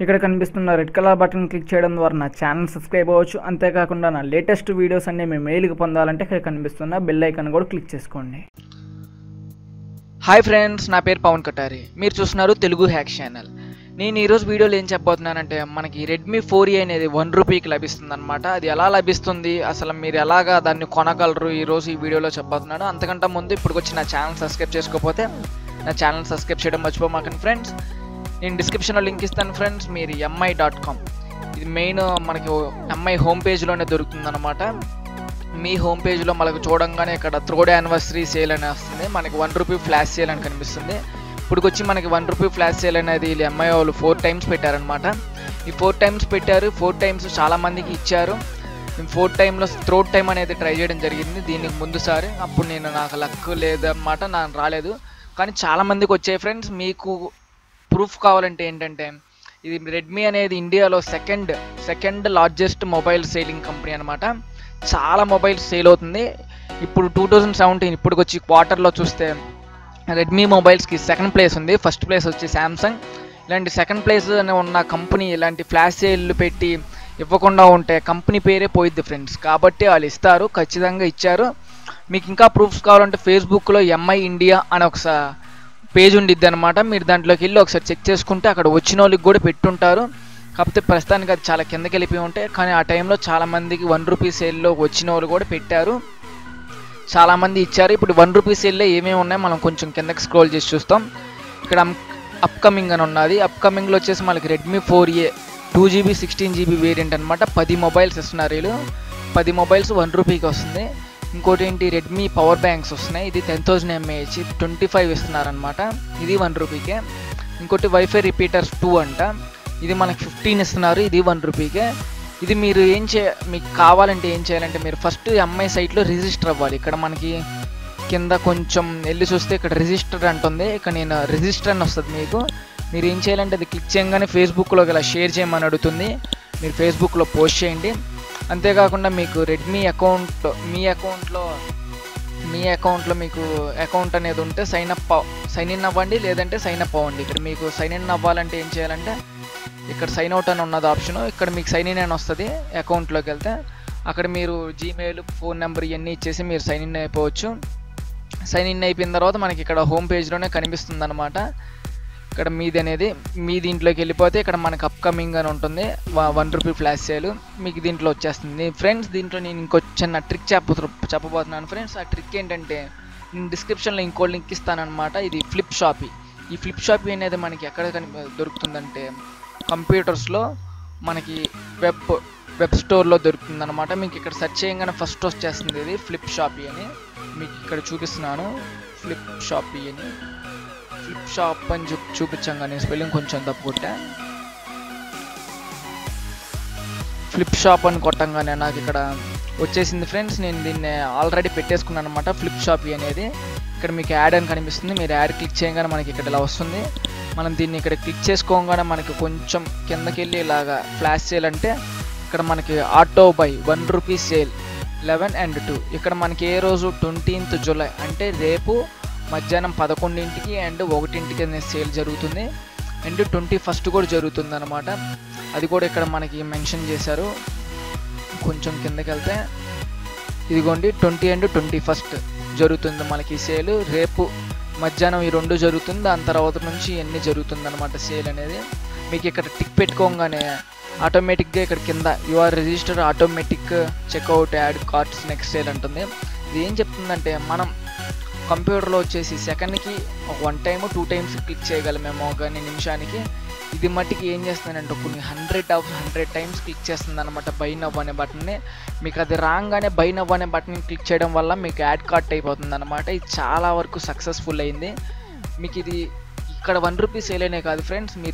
ఇక్కడ కనిపిస్తున్న red colour button click చేయడం ద్వారా నా ఛానల్ సబ్స్క్రైబ్ అవ్వచ్చు. అంతేకాకుండా నా లేటెస్ట్ వీడియోస్ అన్ని మీ మెయిల్కి పొందాలంటే ఇక్కడ కనిపిస్తున్న బెల్ ఐకాన్ కూడా క్లిక్ చేసుకోండి. హాయ్ ఫ్రెండ్స్, నా పేరు పవన్ కటారి. మీరు చూస్తున్నారు తెలుగు హ్యాక్ ఛానల్. నేను ఈరోజు వీడియోలో ఏం చెప్పబోతున్నానంటే, మనకి రెడ్మీ 4A అనేది ₹1కి లభిస్తుంది అనమాట. అది ఎలా లభిస్తుంది, అసలు మీరు ఎలాగా దాన్ని కొనగలరు, ఈరోజు ఈ వీడియోలో చెప్పబోతున్నాను. అంతకంటే ముందు ఇప్పుడు వచ్చి నా ఛానల్ సబ్స్క్రైబ్ చేసుకోకపోతే నా ఛానల్ సబ్స్క్రైబ్ చేయడం మర్చిపోమాకండి ఫ్రెండ్స్. నేను డిస్క్రిప్షన్లో లింక్ ఇస్తాను ఫ్రెండ్స్. మీరు mi.com, ఇది మెయిన్ మనకి ఎంఐ హోమ్ పేజ్లోనే దొరుకుతుంది అనమాట. మీ హోమ్ పేజ్లో మనకు చూడంగానే ఇక్కడ థర్డ్ యానివర్సరీ సేల్ అని వస్తుంది. మనకి ₹1 ఫ్లాష్ సేల్ అని కనిపిస్తుంది. ఇప్పుడు వచ్చి మనకి ₹1 ఫ్లాష్ సేల్ అనేది ఎంఐ వాళ్ళు 4 టైమ్స్ పెట్టారనమాట. ఈ 4 టైమ్స్ పెట్టారు. 4 టైమ్స్ చాలామందికి ఇచ్చారు. నేను 4 టైంలో థర్డ్ టైం అనేది ట్రై చేయడం జరిగింది దీనికి ముందుసారి. అప్పుడు నాకు లక్ లేదన్నమాట, నాకు రాలేదు. కానీ చాలామందికి వచ్చాయి ఫ్రెండ్స్. మీకు ప్రూఫ్ కావాలంటే ఏంటంటే, ఇది రెడ్మీ అనేది ఇండియాలో second largest mobile selling company అనమాట. చాలా మొబైల్స్ సేల్ అవుతుంది. ఇప్పుడు 2017 ఇప్పటికి వచ్చి క్వార్టర్లో చూస్తే రెడ్మీ మొబైల్స్కి సెకండ్ ప్లేస్ ఉంది. ఫస్ట్ ప్లేస్ వచ్చి శాంసంగ్. ఇలాంటి సెకండ్ ప్లేస్ ఉన్న కంపెనీ ఇలాంటి ఫ్లాష్ సేల్ పెట్టి ఇవ్వకుండా ఉంటే కంపెనీ పేరే పోయిద్ది ఫ్రెండ్స్. కాబట్టి వాళ్ళు ఇస్తారు, ఖచ్చితంగా ఇచ్చారు. మీకు ఇంకా ప్రూఫ్స్ కావాలంటే ఫేస్బుక్లో ఎంఐ ఇండియా అని ఒక పేజ్ ఉండిద్ది అనమాట. మీరు దాంట్లోకి వెళ్ళి ఒకసారి చెక్ చేసుకుంటే అక్కడ వచ్చిన వాళ్ళకి కూడా పెట్టుంటారు. కాకపోతే ప్రస్తుతానికి అది చాలా కిందకి వెళ్ళిపోయి ఉంటాయి. కానీ ఆ టైంలో చాలామందికి ₹1 సేల్లో వచ్చిన వాళ్ళు కూడా పెట్టారు, చాలామంది ఇచ్చారు. ఇప్పుడు ₹1 సేల్లో ఏమేమి ఉన్నాయో మనం కొంచెం కిందకి స్క్రోల్ చేసి చూస్తాం. ఇక్కడ అప్కమింగ్ అని ఉన్నది. అప్కమింగ్లో వచ్చేసి మనకి Redmi 4A 2GB 16GB variant అనమాట. 10 మొబైల్స్ ఇస్తున్నారు వీళ్ళు. 10 మొబైల్స్ ₹1కి వస్తుంది. ఇంకోటి ఏంటి, రెడ్మీ పవర్ బ్యాంక్స్ వస్తున్నాయి. ఇది 10,000 mAh 25 ఇస్తున్నారనమాట. ఇది ₹1కే. ఇంకోటి వైఫై రిపీటర్స్ 2 అంట. ఇది మనకి 15 ఇస్తున్నారు. ఇది ₹1కే. ఇది మీరు మీకు కావాలంటే ఏం చేయాలంటే, మీరు ఫస్ట్ ఎంఐ సైట్లో రిజిస్టర్ అవ్వాలి. ఇక్కడ మనకి కింద కొంచెం వెళ్ళి చూస్తే ఇక్కడ రిజిస్టర్ అంటుంది. ఇక్కడ నేను రిజిస్టర్ అని వస్తుంది. మీరు ఏం చేయాలంటే అది క్లిక్ చేయగానే ఫేస్బుక్లోకి ఇలా షేర్ చేయమని అడుగుతుంది. మీరు ఫేస్బుక్లో పోస్ట్ చేయండి. అంతేకాకుండా మీకు రెడ్మీ అకౌంట్ మీ అకౌంట్లో మీకు అకౌంట్ అనేది ఉంటే సైన్ ఇన్ అవ్వండి, లేదంటే సైన్ అప్ అవ్వండి. ఇక్కడ మీకు సైన్ ఇన్ అవ్వాలంటే ఏం చేయాలంటే, ఇక్కడ సైన్ అవుట్ అని ఉన్నది ఆప్షను. ఇక్కడ మీకు సైన్ ఇన్ అని వస్తుంది. అకౌంట్లోకి వెళ్తే అక్కడ మీరు జీమెయిల్, ఫోన్ నెంబర్ ఇవన్నీ ఇచ్చేసి మీరు సైన్ ఇన్ అయిపోవచ్చు. సైన్ ఇన్ అయిపోయిన తర్వాత మనకి ఇక్కడ హోమ్ పేజ్లోనే కనిపిస్తుంది అనమాట. ఇక్కడ మీ దీంట్లోకి వెళ్ళిపోతే ఇక్కడ మనకు అప్కమింగ్ అని ఉంటుంది. ₹1 ఫ్లాష్ సేల్ మీకు దీంట్లో వచ్చేస్తుంది ఫ్రెండ్స్. దీంట్లో నేను ఇంకో చిన్న ట్రిక్ చెప్పబోతున్నాను ఫ్రెండ్స్. ఆ ట్రిక్ ఏంటంటే, నేను డిస్క్రిప్షన్లో ఇంకో లింక్ ఇస్తానమాట. ఇది ఫ్లిప్ షాపీ. ఈ ఫ్లిప్ షాపీ అనేది మనకి ఎక్కడ దొరుకుతుందంటే, కంప్యూటర్స్లో మనకి వెబ్ స్టోర్లో దొరుకుతుంది అనమాట. మీకు ఇక్కడ సెర్చ్ చేయగానే ఫస్ట్ వచ్చేస్తుంది ఇది ఫ్లిప్ షాపీ అని. మీకు ఇక్కడ చూపిస్తున్నాను ఫ్లిప్ షాపీ అని. ఫ్లిప్ షాప్ అని చూపించాం, నేను స్పెల్లింగ్ కొంచెం తప్పు కొట్టా. ఫ్లిప్ షాప్ అని కొట్టంగానే నాకు ఇక్కడ వచ్చేసింది ఫ్రెండ్స్. నేను దీన్ని ఆల్రెడీ పెట్టేసుకున్నాను అనమాట, ఫ్లిప్ షాపీ అనేది. ఇక్కడ మీకు యాడ్ అని కనిపిస్తుంది. మీరు యాడ్ క్లిక్ చేయగానే మనకి ఇక్కడ ఇలా వస్తుంది. మనం దీన్ని ఇక్కడ క్లిక్ చేసుకోగానే మనకి కొంచెం కిందకి వెళ్ళి ఇలాగా ఫ్లాష్ సేల్ అంటే, ఇక్కడ మనకి ఆటో బై ₹1 సేల్ 11 and 2. ఇక్కడ మనకి ఏ రోజు 20th జూలై అంటే రేపు మధ్యాహ్నం 11కి అండ్ 1కి అనేది సేల్ జరుగుతుంది. అండ్ 21st కూడా జరుగుతుంది అనమాట. అది కూడా ఇక్కడ మనకి మెన్షన్ చేశారు. కొంచెం కిందకి వెళ్తే ఇదిగోండి 20 and 21st జరుగుతుంది మనకి సేల్. రేపు మధ్యాహ్నం ఈ 2 జరుగుతుంది. దాని తర్వాత నుంచి ఇవన్నీ జరుగుతుంది అనమాట సేల్ అనేది. మీకు ఇక్కడ టిక్ పెట్టుకోగానే ఆటోమేటిక్గా ఇక్కడ కింద your register automatic checkout add carts next sale అంటుంది. ఇది ఏం చెప్తుందంటే, మనం కంప్యూటర్లో వచ్చేసి సెకండ్కి 1 టైమ్ 2 టైమ్స్ క్లిక్ చేయగలమేమో, కానీ నిమిషానికి ఇది మట్టికి ఏం చేస్తుందంటే కొన్ని 100 టైమ్స్ క్లిక్ చేస్తుంది అనమాట బై నవ్ అనే బటన్ని. మీకు అది రాగానే బై నవ్ అనే బటన్ క్లిక్ చేయడం వల్ల మీకు యాడ్ కార్ట్ అయిపోతుంది అనమాట. ఇది చాలా వరకు సక్సెస్ఫుల్ అయింది. మీకు ఇది ఇక్కడ ₹1 సేల్ అనే కాదు ఫ్రెండ్స్. మీ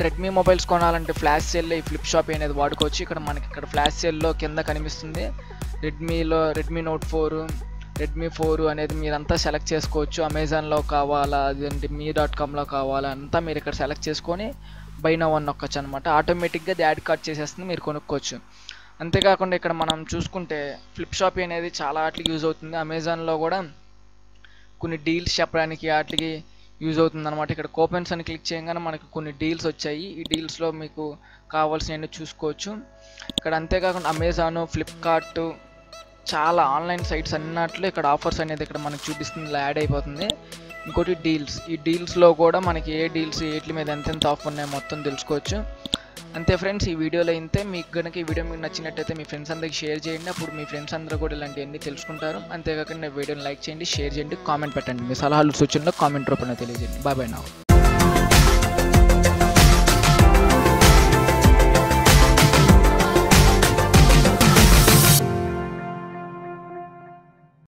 రెడ్మీ మొబైల్స్ కొనాలంటే ఫ్లాష్ సేల్లో ఈ ఫ్లిప్ షాప్ అనేది వాడుకోవచ్చు. మనకి ఇక్కడ ఫ్లాష్ సేల్లో కింద కనిపిస్తుంది. రెడ్మీ నోట్ 4, రెడ్మీ 4 అనేది మీరంతా సెలెక్ట్ చేసుకోవచ్చు. అమెజాన్లో కావాలా, అదేంటి mi.comలో కావాలా అంతా మీరు ఇక్కడ సెలెక్ట్ చేసుకొని బై నవ్ అని నొక్కొచ్చు అనమాట. ఆటోమేటిక్గా అది యాడ్ కార్ట్ చేసేస్తుంది, మీరు కొనుక్కోవచ్చు. అంతేకాకుండా ఇక్కడ మనం చూసుకుంటే ఫ్లిప్ షాపీ అనేది చాలా వాటికి యూజ్ అవుతుంది. అమెజాన్లో కూడా కొన్ని డీల్స్ చెప్పడానికి వాటికి యూజ్ అవుతుందన్నమాట. ఇక్కడ కూపన్స్ అని క్లిక్ చేయగానే మనకు కొన్ని డీల్స్ వచ్చాయి. ఈ డీల్స్లో మీకు కావాల్సినవి చూసుకోవచ్చు. ఇక్కడ అంతేకాకుండా అమెజాన్, ఫ్లిప్కార్ట్, చాలా ఆన్లైన్ సైట్స్ అన్నట్లు ఇక్కడ ఆఫర్స్ అనేది ఇక్కడ మనకు చూపిస్తుంది, యాడ్ అయిపోతుంది. ఇంకోటి డీల్స్, ఈ డీల్స్లో కూడా మనకి ఏ డీల్స్ వీటి మీద ఎంతెంత ఆఫర్ ఉన్నాయో మొత్తం తెలుసుకోవచ్చు. అంతే ఫ్రెండ్స్, ఈ వీడియోలో ఇంతే. మీకు కనుక ఈ వీడియో మీకు నచ్చినట్టయితే మీ ఫ్రెండ్స్ అందరికి షేర్ చేయండి. అప్పుడు మీ ఫ్రెండ్స్ అందరూ కూడా ఇలాంటివన్నీ తెలుసుకుంటారు. అంతేకాకుండా వీడియోని లైక్ చేయండి, షేర్ చేయండి, కామెంట్ పెట్టండి. మీ సలహాలు సూచనలు కామెంట్ రూపంలో తెలియజేయండి. Bye bye.